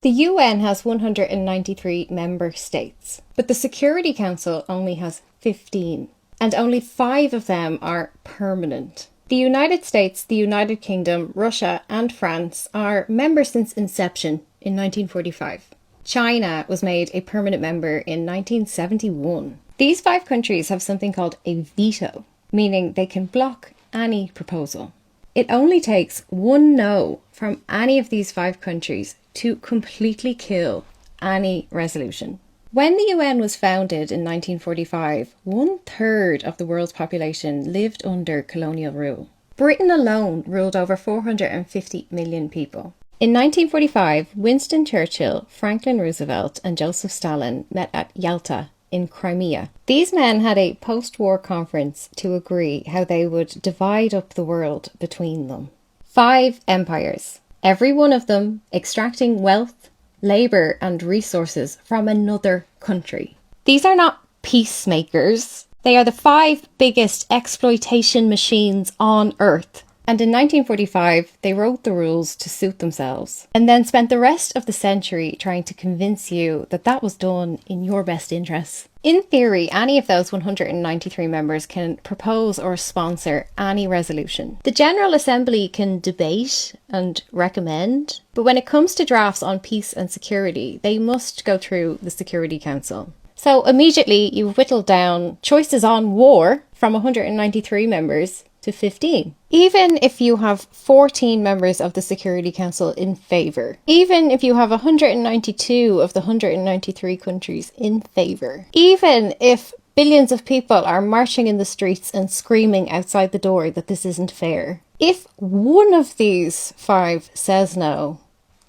The UN has 193 member states, but the Security Council only has 15, and only 5 of them are permanent. The United States, the United Kingdom, Russia and France are members since inception in 1945. China was made a permanent member in 1971. These 5 countries have something called a veto, meaning they can block any proposal. It only takes one no from any of these 5 countries to completely kill any resolution. When the UN was founded in 1945, 1/3 of the world's population lived under colonial rule. Britain alone ruled over 450 million people. In 1945, Winston Churchill, Franklin Roosevelt and Joseph Stalin met at Yalta in Crimea. These men had a post-war conference to agree how they would divide up the world between them. 5 empires, every one of them extracting wealth, labour and resources from another country. These are not peacemakers. They are the 5 biggest exploitation machines on Earth. And in 1945, they wrote the rules to suit themselves, and then spent the rest of the century trying to convince you that that was done in your best interests. In theory, any of those 193 members can propose or sponsor any resolution. The General Assembly can debate and recommend, but when it comes to drafts on peace and security, they must go through the Security Council. So immediately you've whittled down choices on war from 193 members to 15. Even if you have 14 members of the Security Council in favour, even if you have 192 of the 193 countries in favour, even if billions of people are marching in the streets and screaming outside the door that this isn't fair, if one of these 5 says no,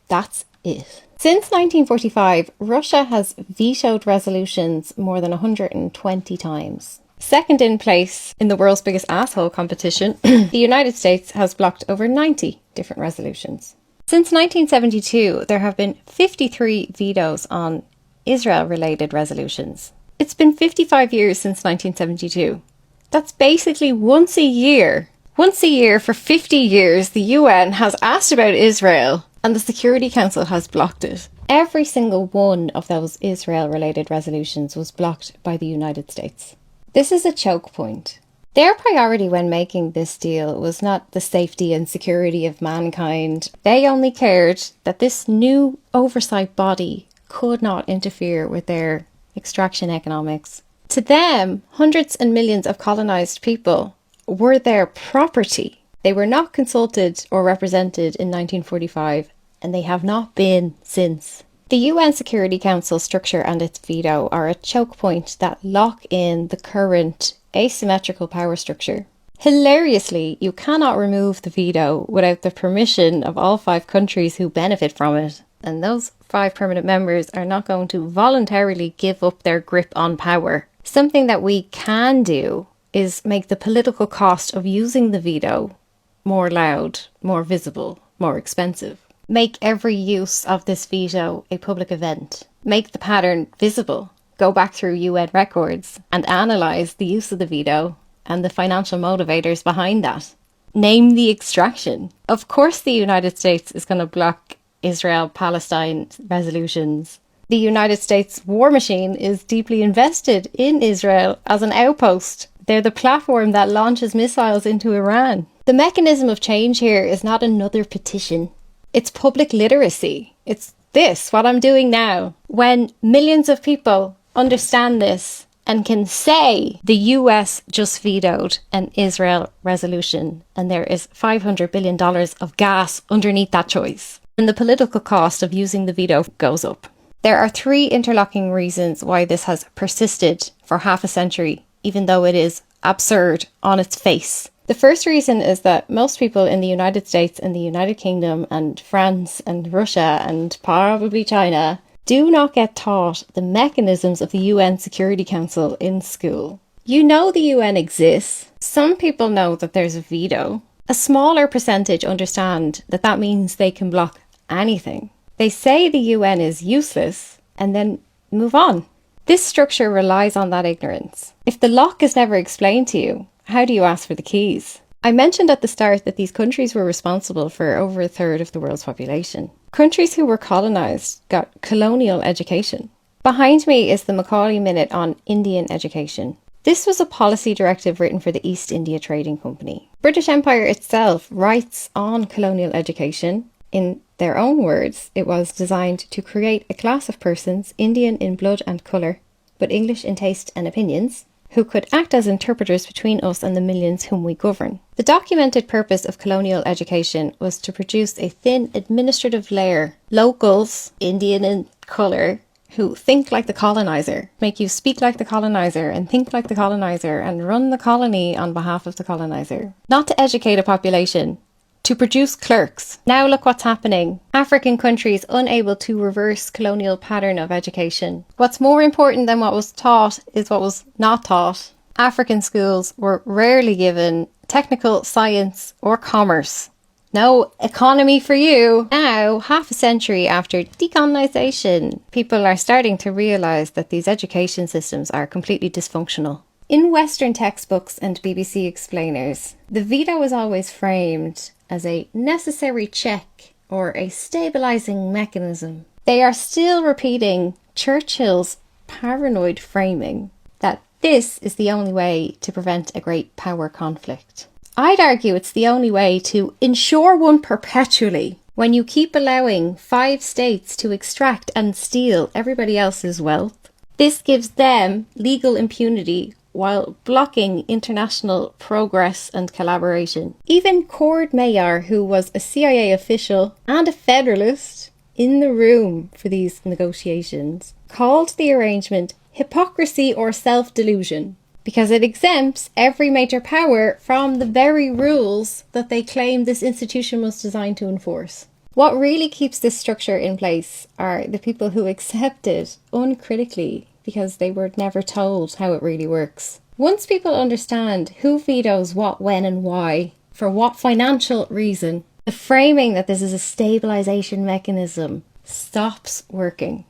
that's it. Since 1945, Russia has vetoed resolutions more than 120 times. Second in place in the world's biggest asshole competition, the United States has blocked over 90 different resolutions. Since 1972, there have been 53 vetoes on Israel-related resolutions. It's been 55 years since 1972. That's basically once a year. Once a year for 50 years, the UN has asked about Israel, and the Security Council has blocked it. Every single one of those Israel-related resolutions was blocked by the United States. This is a choke point. Their priority when making this deal was not the safety and security of mankind. They only cared that this new oversight body could not interfere with their extraction economics. To them, hundreds and millions of colonized people were their property. They were not consulted or represented in 1945, and they have not been since. The UN Security Council structure and its veto are a choke point that lock in the current asymmetrical power structure. Hilariously, you cannot remove the veto without the permission of all 5 countries who benefit from it, and those 5 permanent members are not going to voluntarily give up their grip on power. Something that we can do is make the political cost of using the veto more loud, more visible, more expensive. Make every use of this veto a public event. Make the pattern visible. Go back through UN records and analyse the use of the veto and the financial motivators behind that. Name the extraction. Of course the United States is going to block Israel-Palestine resolutions. The United States war machine is deeply invested in Israel as an outpost. They're the platform that launches missiles into Iran. The mechanism of change here is not another petition. It's public literacy. It's this, what I'm doing now. When millions of people understand this and can say the US just vetoed an Israel resolution and there is $500 billion of gas underneath that choice, then the political cost of using the veto goes up. There are 3 interlocking reasons why this has persisted for half a century, even though it is absurd on its face. The first reason is that most people in the United States and the United Kingdom and France and Russia and probably China do not get taught the mechanisms of the UN Security Council in school. You know the UN exists. Some people know that there's a veto. A smaller percentage understand that that means they can block anything. They say the UN is useless and then move on. This structure relies on that ignorance. If the lock is never explained to you, how do you ask for the keys? I mentioned at the start that these countries were responsible for over 1/3 of the world's population. Countries who were colonised got colonial education. Behind me is the Macaulay Minute on Indian education. This was a policy directive written for the East India Trading Company. British Empire itself writes on colonial education. In their own words, it was designed to create a class of persons, Indian in blood and colour, but English in taste and opinions, who could act as interpreters between us and the millions whom we govern. The documented purpose of colonial education was to produce a thin administrative layer, locals, Indian in colour, who think like the colonizer, make you speak like the colonizer and think like the colonizer and run the colony on behalf of the colonizer. Not to educate a population, to produce clerks. Now look what's happening. African countries unable to reverse colonial pattern of education. What's more important than what was taught is what was not taught. African schools were rarely given technical, science or commerce. No economy for you. Now, half a century after decolonization, people are starting to realise that these education systems are completely dysfunctional. In Western textbooks and BBC explainers, the veto is always framed as a necessary check or a stabilising mechanism. They are still repeating Churchill's paranoid framing that this is the only way to prevent a great power conflict. I'd argue it's the only way to ensure one perpetually when you keep allowing 5 states to extract and steal everybody else's wealth. This gives them legal impunity while blocking international progress and collaboration. Even Cord Mayer, who was a CIA official and a Federalist in the room for these negotiations, called the arrangement hypocrisy or self-delusion because it exempts every major power from the very rules that they claim this institution was designed to enforce. What really keeps this structure in place are the people who accept it uncritically because they were never told how it really works. Once people understand who vetoes what, when and why, for what financial reason, the framing that this is a stabilisation mechanism stops working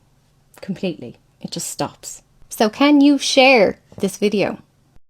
completely. It just stops. So can you share this video?